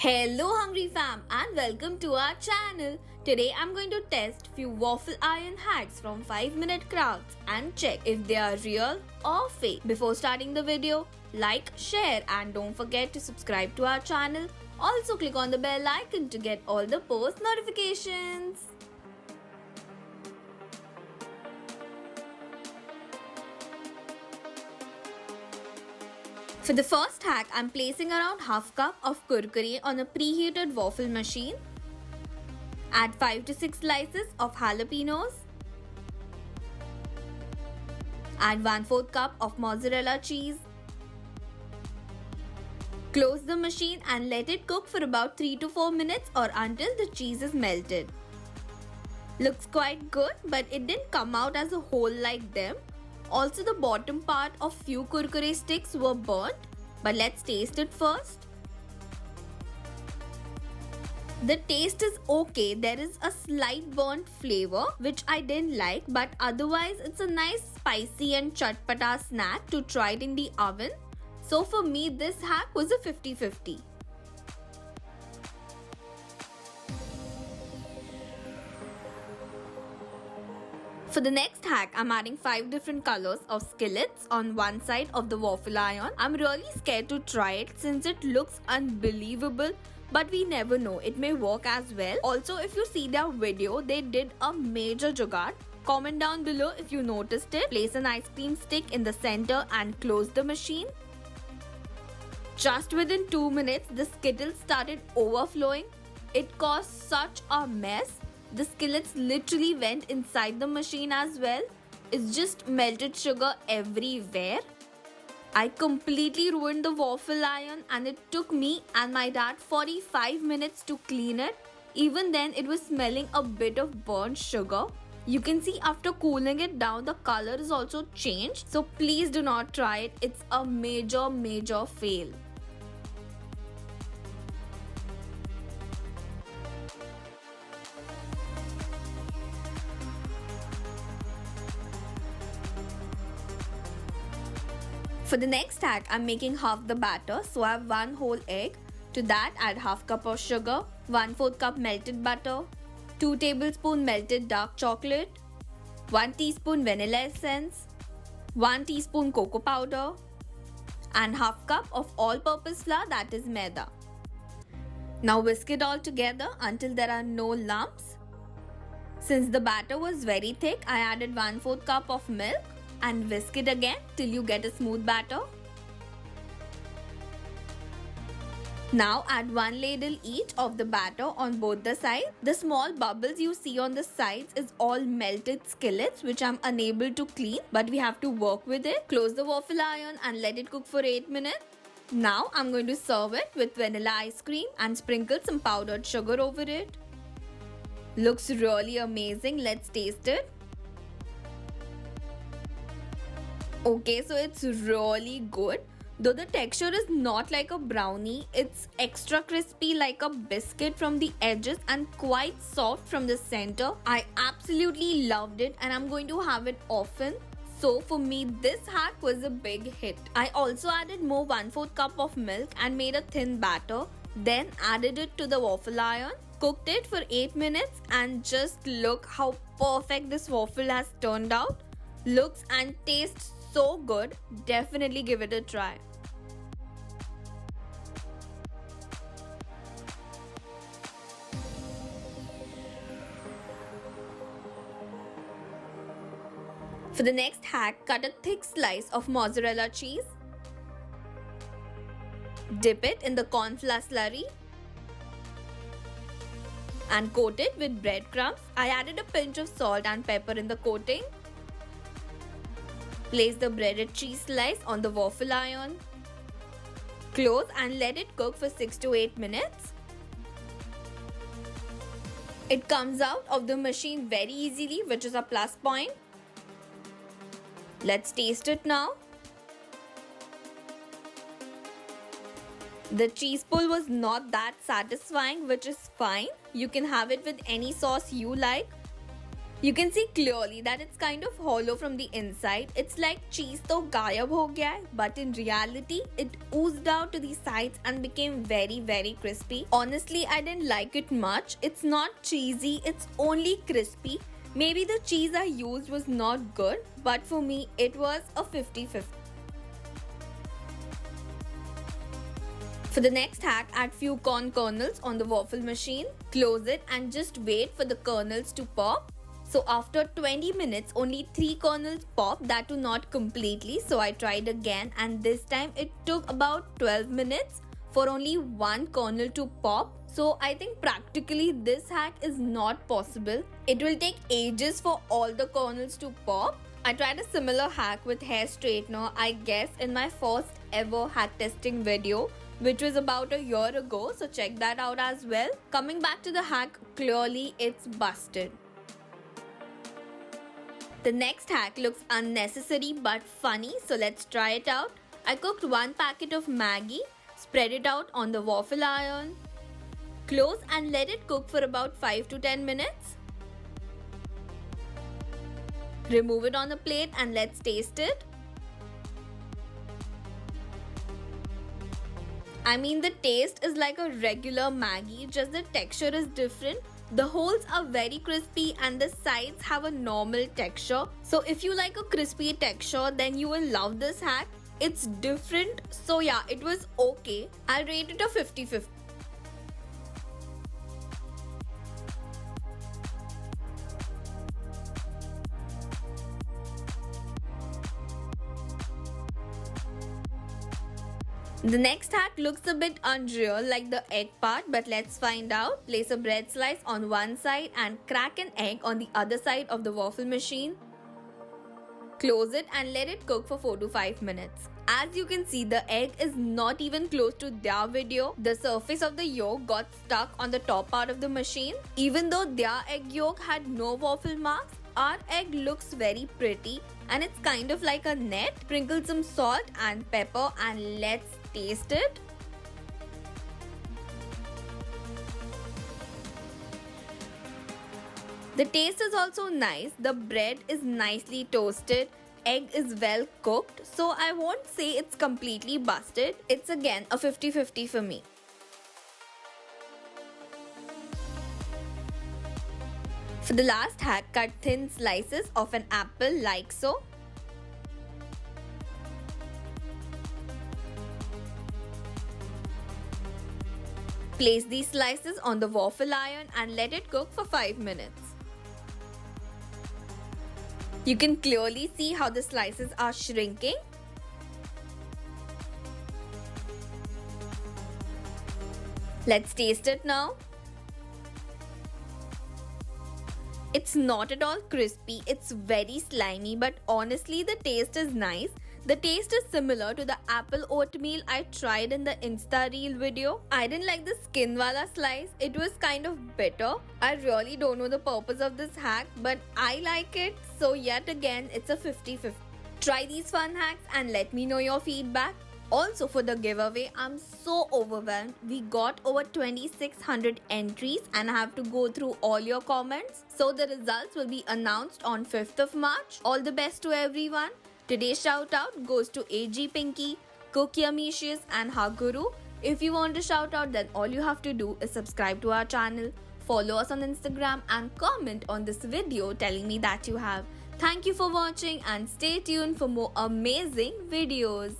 Hello hungry fam and welcome to our channel. Today I'm going to test few waffle iron hacks from 5-minute crafts and check if they are real or fake. Before starting the video, like, share and don't forget to subscribe to our channel. Also click on the bell icon to get all the post notifications. For the first hack, I'm placing around half cup of kurkure on a preheated waffle machine. Add 5 to 6 slices of jalapenos. Add 1/4 cup of mozzarella cheese. Close the machine and let it cook for about 3 to 4 minutes or until the cheese is melted. Looks quite good, but it didn't come out as a whole like them. Also, the bottom part of few kurkure sticks were burnt, but let's taste it first. The taste is okay. There is a slight burnt flavor which I didn't like, but otherwise it's a nice spicy and chatpata snack to try it in the oven. So for me, this hack was a 50-50. For the next hack, I'm adding 5 different colors of skillets on one side of the waffle iron. I'm really scared to try it since it looks unbelievable, but we never know, it may work as well. Also, if you see their video, they did a major jugaad. Comment down below if you noticed it. Place an ice cream stick in the center and close the machine. Just within 2 minutes, the skittles started overflowing. It caused such a mess. The skillets literally went inside the machine as well. It's just melted sugar everywhere. I completely ruined the waffle iron and it took me and my dad 45 minutes to clean it. Even then, it was smelling a bit of burnt sugar. You can see after cooling it down, the color is also changed. So please do not try it. It's a major fail. For the next hack, I'm making half the batter. So I have 1 whole egg. To that, add half cup of sugar, 1/4 cup melted butter, 2 tablespoons melted dark chocolate, 1 teaspoon vanilla essence, 1 teaspoon cocoa powder, and half cup of all-purpose flour, that is maida. Now whisk it all together until there are no lumps. Since the batter was very thick, I added 1/4 cup of milk and whisk it again till you get a smooth batter. Now add 1 ladle each of the batter on both the sides. The small bubbles you see on the sides is all melted skillets which I'm unable to clean, but we have to work with it. Close the waffle iron and let it cook for 8 minutes. Now I'm going to serve it with vanilla ice cream and sprinkle some powdered sugar over it. Looks really amazing. Let's taste it. Okay, so it's really good. Though the texture is not like a brownie, it's extra crispy like a biscuit from the edges and quite soft from the center. I absolutely loved it and I'm going to have it often. So for me, this hack was a big hit. I also added more 1/4 cup of milk and made a thin batter. Then added it to the waffle iron. Cooked it for 8 minutes and just look how perfect this waffle has turned out. Looks and tastes so good. Definitely give it a try. For the next hack, cut a thick slice of mozzarella cheese. Dip it in the corn flour slurry and coat it with breadcrumbs. I added a pinch of salt and pepper in the coating. Place the breaded cheese slice on the waffle iron. Close and let it cook for 6 to 8 minutes. It comes out of the machine very easily, which is a plus point. Let's taste it now. The cheese pull was not that satisfying, which is fine. You can have it with any sauce you like. You can see clearly that it's kind of hollow from the inside. It's like cheese to gayab ho gaya hai, but in reality, it oozed out to the sides and became very crispy. Honestly, I didn't like it much. It's not cheesy, it's only crispy. Maybe the cheese I used was not good, but for me, it was a 50-50. For the next hack, add few corn kernels on the waffle machine, close it and just wait for the kernels to pop. So after 20 minutes, only 3 kernels popped, that too not completely. So I tried again and this time it took about 12 minutes for only 1 kernel to pop. So I think practically this hack is not possible. It will take ages for all the kernels to pop. I tried a similar hack with hair straightener, I guess in my first ever hack testing video, which was about a year ago, so check that out as well. Coming back to the hack, clearly it's busted. The next hack looks unnecessary but funny, so let's try it out. I cooked 1 packet of Maggi, spread it out on the waffle iron, close and let it cook for about 5 to 10 minutes. Remove it on a plate and let's taste it. I mean, the taste is like a regular Maggi, just the texture is different. The holes are very crispy and the sides have a normal texture. So if you like a crispy texture, then you will love this hack. It's different. So yeah, it was okay. I'll rate it a 50-50. The next hack looks a bit unreal like the egg part, but let's find out. Place a bread slice on one side and crack an egg on the other side of the waffle machine. Close it and let it cook for 4 to 5 minutes. As you can see, the egg is not even close to their video. The surface of the yolk got stuck on the top part of the machine. Even though their egg yolk had no waffle marks, our egg looks very pretty and it's kind of like a net. Sprinkle some salt and pepper and let's taste it. The taste is also nice. The bread is nicely toasted. Egg is well cooked. So I won't say it's completely busted. It's again a 50-50 for me. For the last hack, cut thin slices of an apple like so. Place these slices on the waffle iron and let it cook for 5 minutes. You can clearly see how the slices are shrinking. Let's taste it now. It's not at all crispy, it's very slimy, but honestly the taste is nice. The taste is similar to the apple oatmeal I tried in the Insta Reel video. I didn't like the skin wala slice, it was kind of bitter. I really don't know the purpose of this hack, but I like it, so yet again it's a 50-50. Try these fun hacks and let me know your feedback. Also for the giveaway, I'm so overwhelmed. We got over 2600 entries and I have to go through all your comments. So the results will be announced on 5th of March. All the best to everyone. Today's shout out goes to AG Pinky, Cook Yumicious and Haguru. If you want to shout out, then all you have to do is subscribe to our channel, follow us on Instagram and comment on this video telling me that you have. Thank you for watching and stay tuned for more amazing videos.